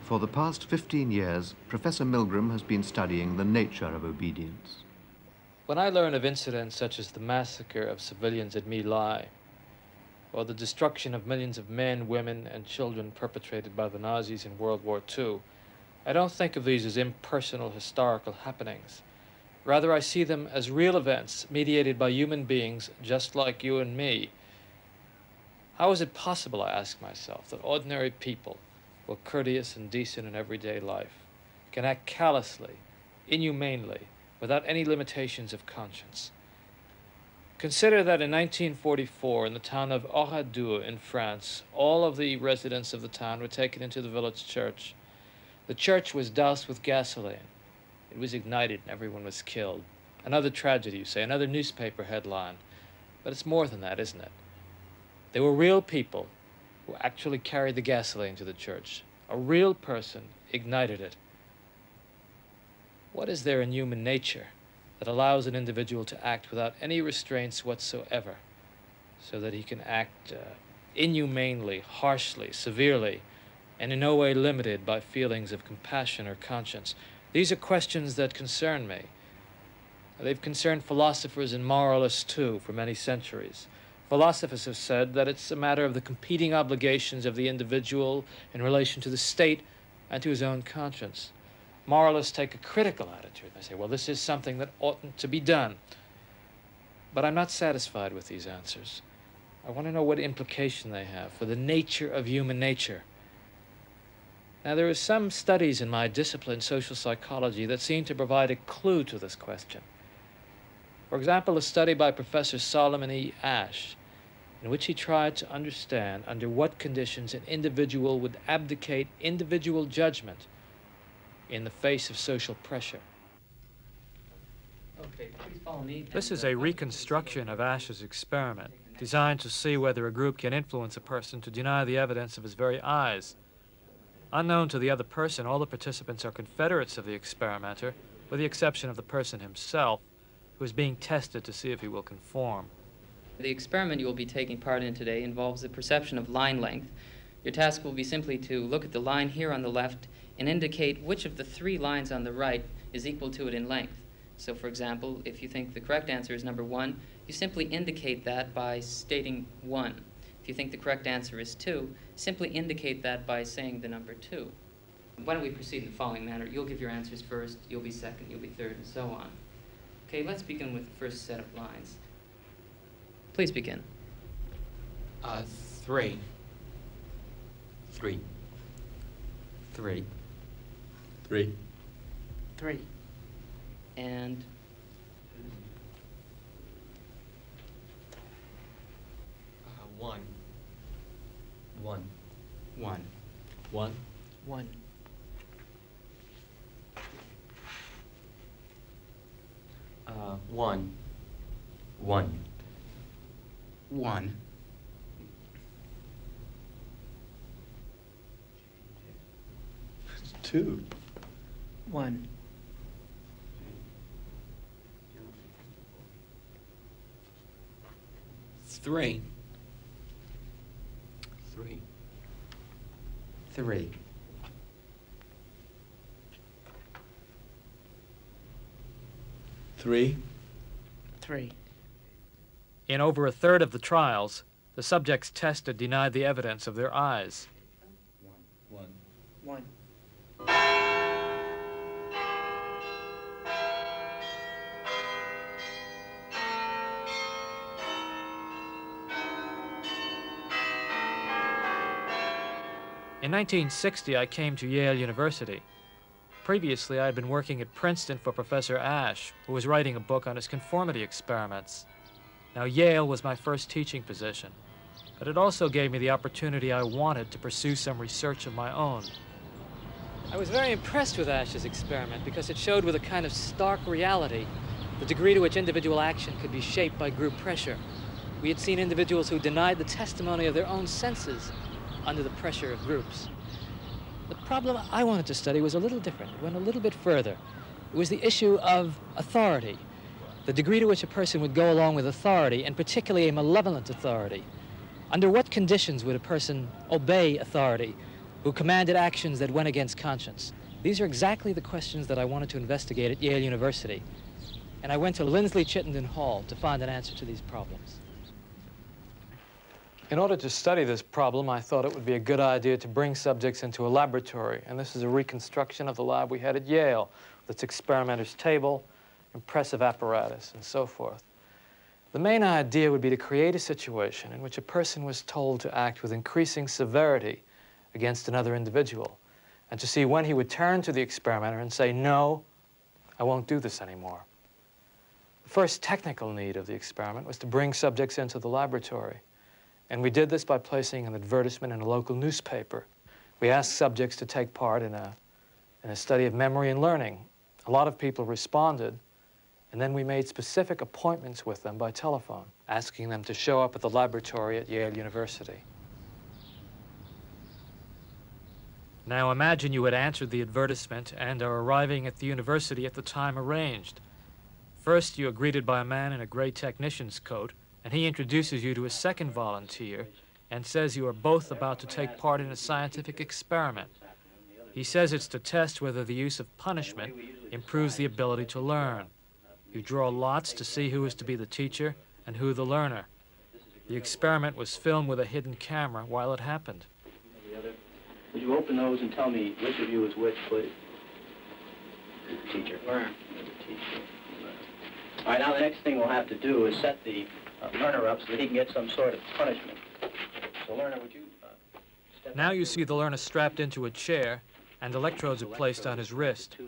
For the past 15 years, Professor Milgram has been studying the nature of obedience. When I learn of incidents such as the massacre of civilians at My Lai, or the destruction of millions of men, women, and children perpetrated by the Nazis in World War II, I don't think of these as impersonal historical happenings. Rather, I see them as real events mediated by human beings just like you and me. How is it possible, I ask myself, that ordinary people, who are courteous and decent in everyday life, can act callously, inhumanely, without any limitations of conscience? Consider that in 1944, in the town of Oradour in France, all of the residents of the town were taken into the village church. The church was doused with gasoline. It was ignited and everyone was killed. Another tragedy, you say, another newspaper headline. But it's more than that, isn't it? They were real people who actually carried the gasoline to the church. A real person ignited it. What is there in human nature that allows an individual to act without any restraints whatsoever, so that he can act inhumanely, harshly, severely, and in no way limited by feelings of compassion or conscience? These are questions that concern me. They've concerned philosophers and moralists too for many centuries. Philosophers have said that it's a matter of the competing obligations of the individual in relation to the state and to his own conscience. Moralists take a critical attitude. They say, well, this is something that oughtn't to be done. But I'm not satisfied with these answers. I want to know what implication they have for the nature of human nature. Now, there are some studies in my discipline, social psychology, that seem to provide a clue to this question. For example, a study by Professor Solomon E Asch, in which he tried to understand under what conditions an individual would abdicate individual judgment in the face of social pressure. Okay, please follow me. This is a reconstruction of Asch's experiment, designed to see whether a group can influence a person to deny the evidence of his very eyes. Unknown to the other person, all the participants are confederates of the experimenter, with the exception of the person himself, who is being tested to see if he will conform. The experiment you will be taking part in today involves the perception of line length. Your task will be simply to look at the line here on the left and indicate which of the three lines on the right is equal to it in length. So, for example, if you think the correct answer is number 1, you simply indicate that by stating 1. If you think the correct answer is 2, simply indicate that by saying the number 2. Why don't we proceed in the following manner? You'll give your answers first, you'll be second, you'll be third, and so on. Okay, let's begin with the first set of lines. Please begin. 3. 3. 3. 3. 3. And 1. 1. 1. 1. 1. 1. 1. 1. 2. 1. 3. 3. 3. 3. 3. In over a third of the trials, the subjects tested denied the evidence of their eyes. 1. 1. In 1960, I came to Yale University. Previously, I had been working at Princeton for Professor Asch, who was writing a book on his conformity experiments. Now, Yale was my first teaching position, but it also gave me the opportunity I wanted to pursue some research of my own. I was very impressed with Asch's experiment because it showed with a kind of stark reality the degree to which individual action could be shaped by group pressure. We had seen individuals who denied the testimony of their own senses under the pressure of groups. The problem I wanted to study was a little different. It went a little bit further. It was the issue of authority, the degree to which a person would go along with authority, and particularly a malevolent authority. Under what conditions would a person obey authority who commanded actions that went against conscience? These are exactly the questions that I wanted to investigate at Yale University. And I went to Lindsley Chittenden Hall to find an answer to these problems. In order to study this problem, I thought it would be a good idea to bring subjects into a laboratory. And this is a reconstruction of the lab we had at Yale, with its experimenter's table, impressive apparatus, and so forth. The main idea would be to create a situation in which a person was told to act with increasing severity against another individual, and to see when he would turn to the experimenter and say, "No, I won't do this anymore." The first technical need of the experiment was to bring subjects into the laboratory. And we did this by placing an advertisement in a local newspaper. We asked subjects to take part in a study of memory and learning. A lot of people responded, and then we made specific appointments with them by telephone, asking them to show up at the laboratory at Yale University. Now imagine you had answered the advertisement and are arriving at the university at the time arranged. First, you are greeted by a man in a gray technician's coat, and he introduces you to a second volunteer and says you are both about to take part in a scientific experiment. He says it's to test whether the use of punishment improves the ability to learn. You draw lots to see who is to be the teacher and who the learner. The experiment was filmed with a hidden camera while it happened. Would you open those and tell me which of you is which, please? Teacher. Learner. Teacher. All right, now the next thing we'll have to do is set the learner up so that he can get some sort of punishment. So, learner, would you step Now you see the learner strapped into a chair, and electrodes are placed on his wrist.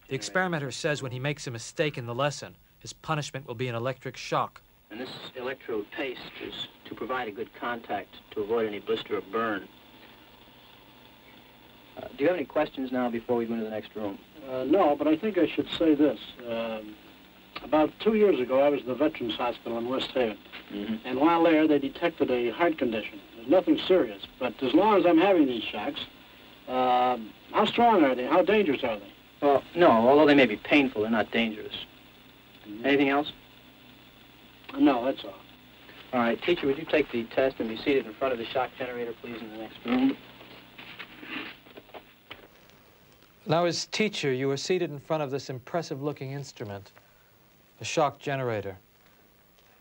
The experimenter says when he makes a mistake in the lesson, his punishment will be an electric shock. And this electrode paste is to provide a good contact to avoid any blister or burn. Do you have any questions now before we go into the next room? No, but I think I should say this. About 2 years ago, I was in the Veterans Hospital in West Haven. Mm-hmm. And while there, they detected a heart condition. There's nothing serious. But as long as I'm having these shocks, how strong are they? How dangerous are they? Well, no, although they may be painful, they're not dangerous. Mm-hmm. Anything else? No, that's all. All right, teacher, would you take the test and be seated in front of the shock generator, please, in the next room? Now, as teacher, you are seated in front of this impressive-looking instrument, the shock generator.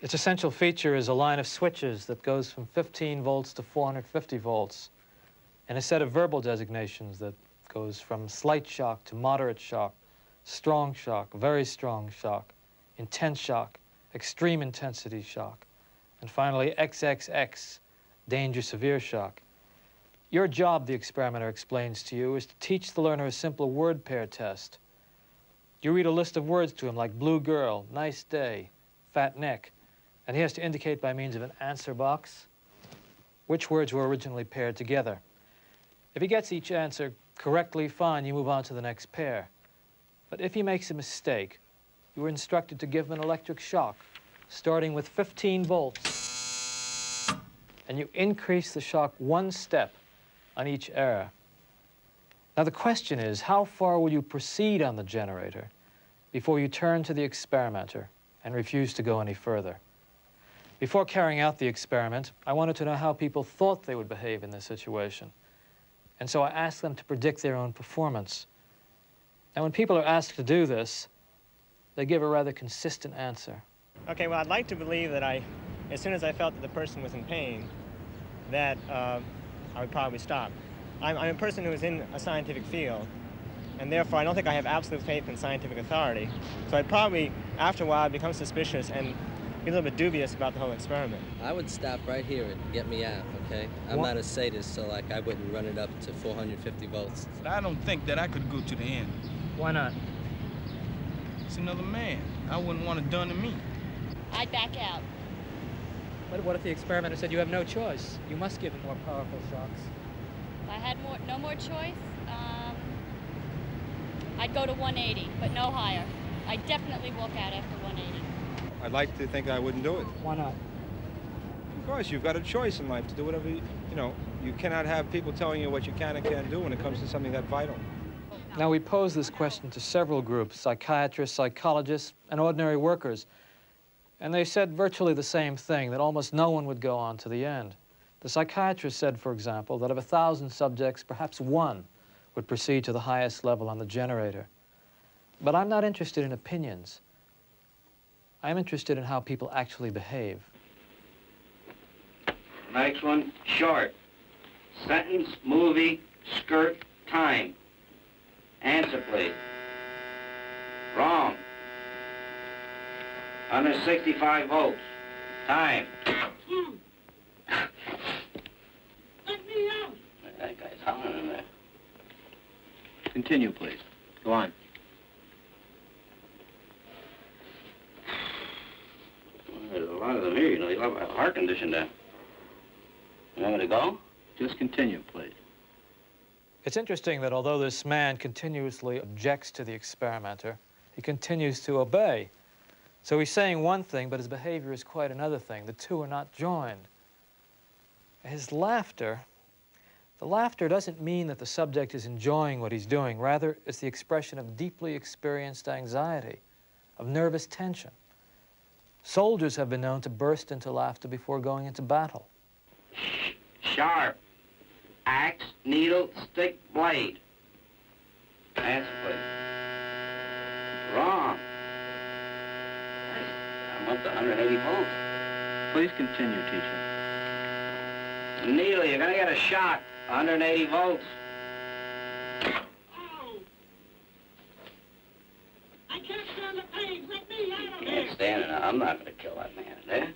Its essential feature is a line of switches that goes from 15 volts to 450 volts, and a set of verbal designations that goes from slight shock to moderate shock, strong shock, very strong shock, intense shock, extreme intensity shock, and finally XXX, danger severe shock. Your job, the experimenter explains to you, is to teach the learner a simple word pair test. You read a list of words to him like blue girl, nice day, fat neck, and he has to indicate by means of an answer box which words were originally paired together. If he gets each answer correctly, fine, you move on to the next pair. But if he makes a mistake, you are instructed to give him an electric shock, starting with 15 volts, and you increase the shock 1 step on each error. Now the question is, how far will you proceed on the generator before you turn to the experimenter and refuse to go any further? Before carrying out the experiment, I wanted to know how people thought they would behave in this situation. And so I asked them to predict their own performance. And when people are asked to do this, they give a rather consistent answer. Okay, well, I'd like to believe that as soon as I felt that the person was in pain, that I would probably stop. I'm a person who is in a scientific field, and therefore I don't think I have absolute faith in scientific authority. So I'd probably, after a while, become suspicious and be a little bit dubious about the whole experiment. I would stop right here and get me out, okay? I'm not a sadist, so like I wouldn't run it up to 450 volts. I don't think that I could go to the end. Why not? It's another man. I wouldn't want it done to me. I'd back out. But what if the experimenter said you have no choice? You must give him more powerful shocks. If I had no more choice, I'd go to 180, but no higher. I'd definitely walk out after 180. I'd like to think I wouldn't do it. Why not? Of course, you've got a choice in life to do whatever, you cannot have people telling you what you can and can't do when it comes to something that vital. Now, we posed this question to several groups, psychiatrists, psychologists, and ordinary workers. And they said virtually the same thing, that almost no one would go on to the end. The psychiatrist said, for example, that of 1,000 subjects, perhaps one would proceed to the highest level on the generator. But I'm not interested in opinions. I'm interested in how people actually behave. Next one, short. Sentence, movie, skirt, time. Answer, please. Wrong. Under 65 volts. Time. Let me out! That guy's hollering in there. Continue, please. Go on. There's a lot of them here, you know. You have a heart condition there. You want me to go? Just continue, please. It's interesting that although this man continuously objects to the experimenter, he continues to obey. So he's saying one thing, but his behavior is quite another thing. The two are not joined. His laughter, the laughter doesn't mean that the subject is enjoying what he's doing. Rather, it's the expression of deeply experienced anxiety, of nervous tension. Soldiers have been known to burst into laughter before going into battle. Sharp. Axe, needle, stick, blade. Answer, please. Wrong. I'm up to 180 volts. Please continue, teacher. Needle, you're gonna get a shock. 180 volts. Oh! I can't stand the pain. Let me out of Can't stand it. I'm not gonna kill that man there.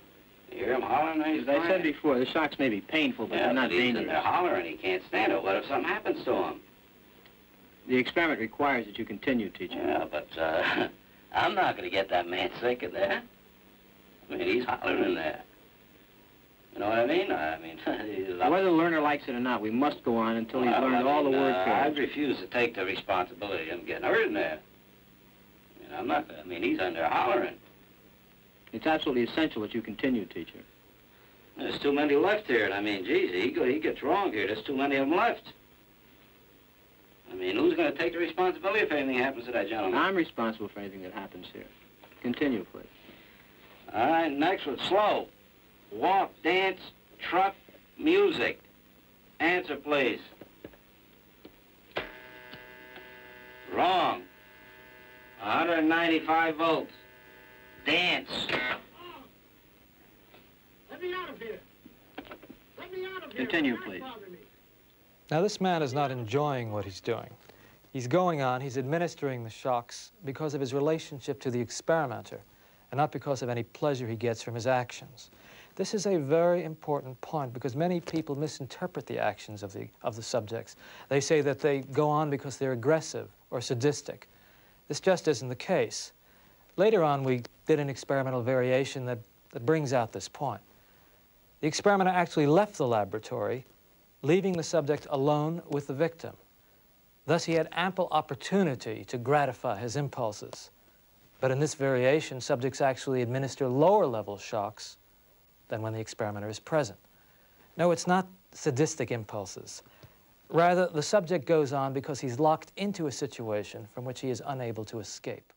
You hear him hollering? As I said before, the shocks may be painful, but they're not dangerous. They're hollering. He can't stand it. What if something happens to him? The experiment requires that you continue, teacher. Yeah, but I'm not going to get that man sick in there. I mean, he's hollering in there. You know what I mean? Whether the learner likes it or not, we must go on until he's learned all the word I pairs. refuse to take the responsibility of him getting hurt in there. He's under hollering. It's absolutely essential that you continue, teacher. There's too many left here, and geez, he gets wrong here. There's too many of them left. Who's going to take the responsibility if anything happens to that gentleman? I'm responsible for anything that happens here. Continue, please. All right, next one, slow. Walk, dance, truck, music. Answer, please. Wrong. 195 volts. Dance. Let me out of here. Let me out of here. Continue, please. Now, this man is not enjoying what he's doing. He's going on, he's administering the shocks because of his relationship to the experimenter, and not because of any pleasure he gets from his actions. This is a very important point because many people misinterpret the actions of the subjects. They say that they go on because they're aggressive or sadistic. This just isn't the case. Later on, we did an experimental variation that brings out this point. The experimenter actually left the laboratory, leaving the subject alone with the victim. Thus, he had ample opportunity to gratify his impulses. But in this variation, subjects actually administer lower-level shocks than when the experimenter is present. No, it's not sadistic impulses. Rather, the subject goes on because he's locked into a situation from which he is unable to escape.